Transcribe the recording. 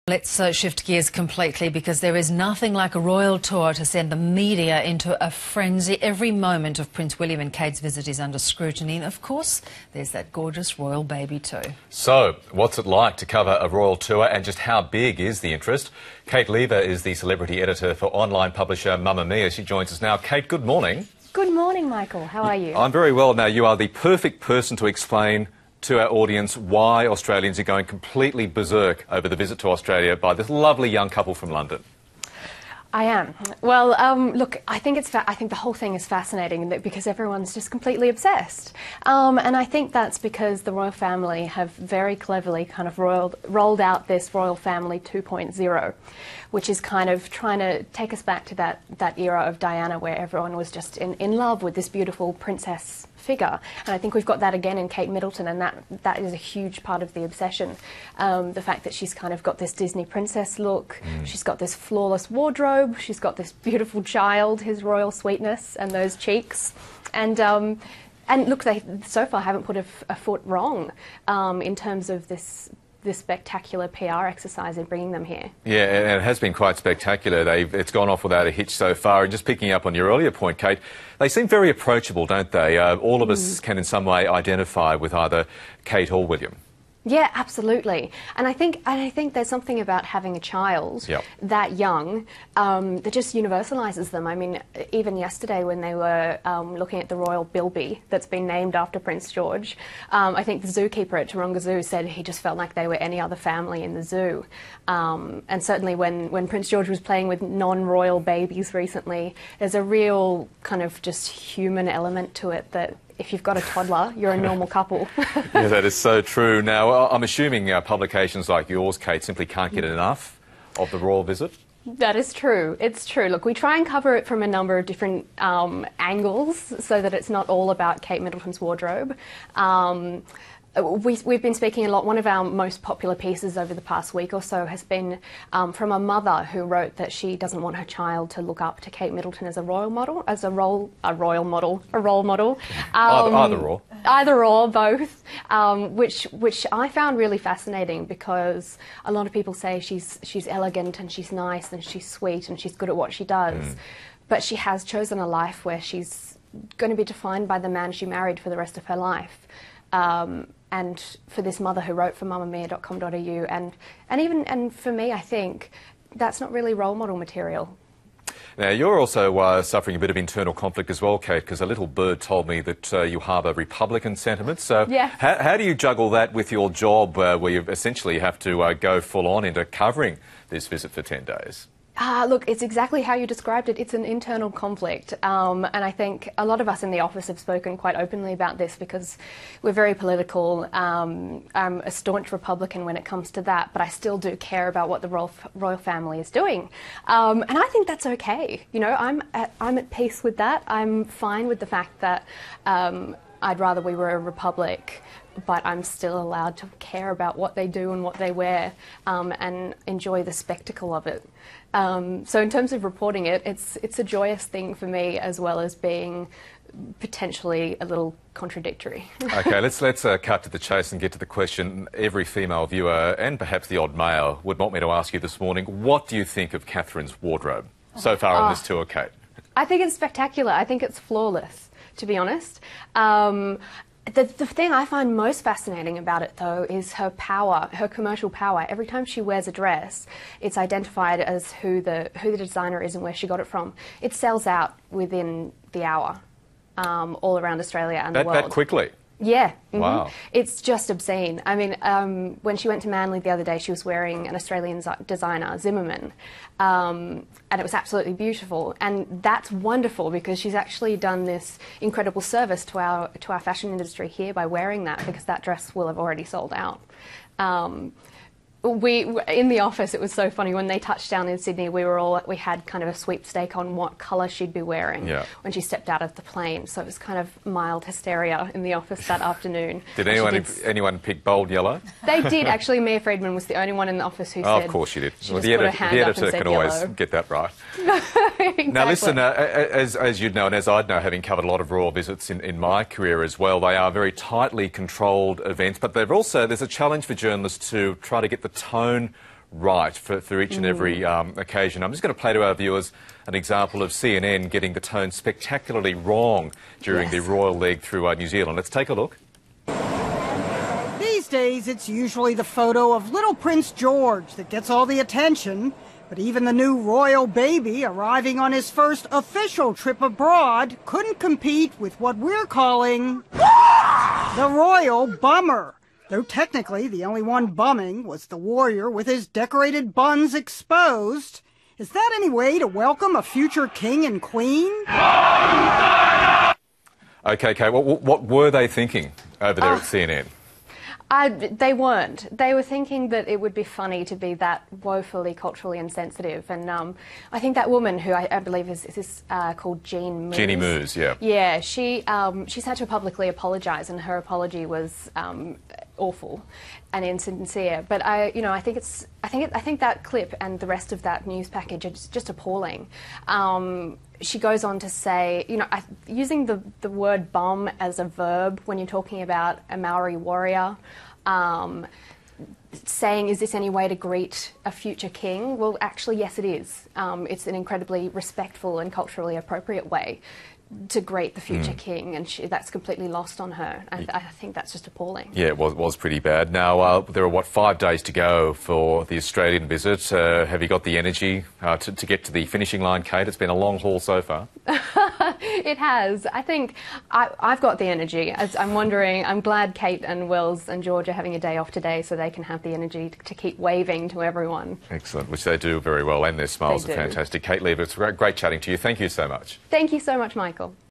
Let's shift gears completely because there is nothing like a royal tour to send the media into a frenzy. Every moment of Prince William and Kate's visit is under scrutiny. And of course, there's that gorgeous royal baby too. So, what's it like to cover a royal tour and just how big is the interest? Kate Lever is the celebrity editor for online publisher Mamamia. She joins us now. Kate, good morning. Good morning, Michael. How are you? I'm very well. Now, you are the perfect person to explain to our audience why Australians are going completely berserk over the visit to Australia by this lovely young couple from London. I am. Well, look, I think the whole thing is fascinating because everyone's just completely obsessed. And I think that's because the royal family have very cleverly kind of rolled out this royal family 2.0, which is kind of trying to take us back to that era of Diana where everyone was just in love with this beautiful princess figure. And I think we've got that again in Kate Middleton, and that is a huge part of the obsession. The fact that she's kind of got this Disney princess look, she's got this flawless wardrobe, she's got this beautiful child, his royal sweetness, and those cheeks. And look, they so far haven't put a foot wrong in terms of this spectacular PR exercise in bringing them here. Yeah, and it has been quite spectacular. It's gone off without a hitch so far. And just picking up on your earlier point, Kate, they seem very approachable, don't they? All of us can in some way identify with either Kate or William. Yeah, absolutely. And I think there's something about having a child that young that just universalises them. I mean, even yesterday when they were looking at the Royal Bilby that's been named after Prince George, I think the zookeeper at Taronga Zoo said he just felt like they were any other family in the zoo. And certainly when Prince George was playing with non-royal babies recently, there's a real kind of just human element to it that if you've got a toddler, you're a normal couple. Yeah, that is so true. Now, I'm assuming publications like yours, Kate, simply can't get enough of the royal visit? That is true. It's true. Look, we try and cover it from a number of different angles so that it's not all about Kate Middleton's wardrobe. We've been speaking a lot. One of our most popular pieces over the past week or so has been from a mother who wrote that she doesn't want her child to look up to Kate Middleton as a role model. Either or. Either or, both. Which I found really fascinating because a lot of people say she's elegant and she's nice and she's sweet and she's good at what she does, but she has chosen a life where she's going to be defined by the man she married for the rest of her life. And for this mother who wrote for mamamia.com.au and for me, I think that's not really role model material. Now, you're also suffering a bit of internal conflict as well, Kate, because a little bird told me that you harbour Republican sentiments. So yeah. How do you juggle that with your job where you essentially have to go full on into covering this visit for 10 days? Look, it's exactly how you described it. It's an internal conflict. And I think a lot of us in the office have spoken quite openly about this because we're very political. I'm a staunch Republican when it comes to that, but I still do care about what the royal family is doing. And I think that's okay. You know, I'm at peace with that. I'm fine with the fact that I'd rather we were a republic, but I'm still allowed to care about what they do and what they wear and enjoy the spectacle of it. So in terms of reporting it, it's a joyous thing for me as well as being potentially a little contradictory. OK, let's cut to the chase and get to the question every female viewer and perhaps the odd male would want me to ask you this morning. What do you think of Catherine's wardrobe so far on this tour, Kate? I think it's spectacular. I think it's flawless, to be honest. The thing I find most fascinating about it, though, is her power, her commercial power. Every time she wears a dress, it's identified as who the designer is and where she got it from. It sells out within the hour, all around Australia and the world. That quickly? Yeah. Wow. It's just obscene. I mean, when she went to Manly the other day, she was wearing an Australian designer, Zimmerman, and it was absolutely beautiful. And that's wonderful because she's actually done this incredible service to our fashion industry here by wearing that, because that dress will have already sold out. In the office, it was so funny when they touched down in Sydney. We had kind of a sweepstake on what colour she'd be wearing when she stepped out of the plane. So it was kind of mild hysteria in the office that afternoon. Did anyone pick bold yellow? They did actually. Mia Friedman was the only one in the office who said. Of course she did. Well, the editor can always get that right. Exactly. Now listen, as you'd know and as I'd know, having covered a lot of royal visits in my career as well, they are very tightly controlled events. But there's a challenge for journalists to try to get the tone right for each and every occasion. I'm just going to play to our viewers an example of CNN getting the tone spectacularly wrong during the Royal League through New Zealand. Let's take a look. These days, it's usually the photo of little Prince George that gets all the attention. But even the new royal baby arriving on his first official trip abroad couldn't compete with what we're calling the royal bummer. Though technically the only one bumming was the warrior with his decorated buns exposed. Is that any way to welcome a future king and queen? OK, Kate, what were they thinking over there at CNN? They weren't. They were thinking that it would be funny to be that woefully culturally insensitive. And I think that woman, who I believe is called Jeannie Moos. Jeannie Moos, yeah. Yeah, she's had to publicly apologise, and her apology was awful and insincere. But I think that clip and the rest of that news package is just appalling. She goes on to say, using the word bum as a verb when you're talking about a Maori warrior, saying, is this any way to greet a future king? Well, actually, yes, it is. It's an incredibly respectful and culturally appropriate way to greet the future king, and that's completely lost on her. And I think that's just appalling. Yeah, it was pretty bad. Now, there are, 5 days to go for the Australian visit. Have you got the energy to get to the finishing line, Kate? It's been a long haul so far. It has. I think I've got the energy. I'm glad Kate and Wells and George are having a day off today so they can have the energy to keep waving to everyone. Excellent, which they do very well, and their smiles are fantastic. Kate Lever, it's great chatting to you. Thank you so much. Thank you so much, Michael.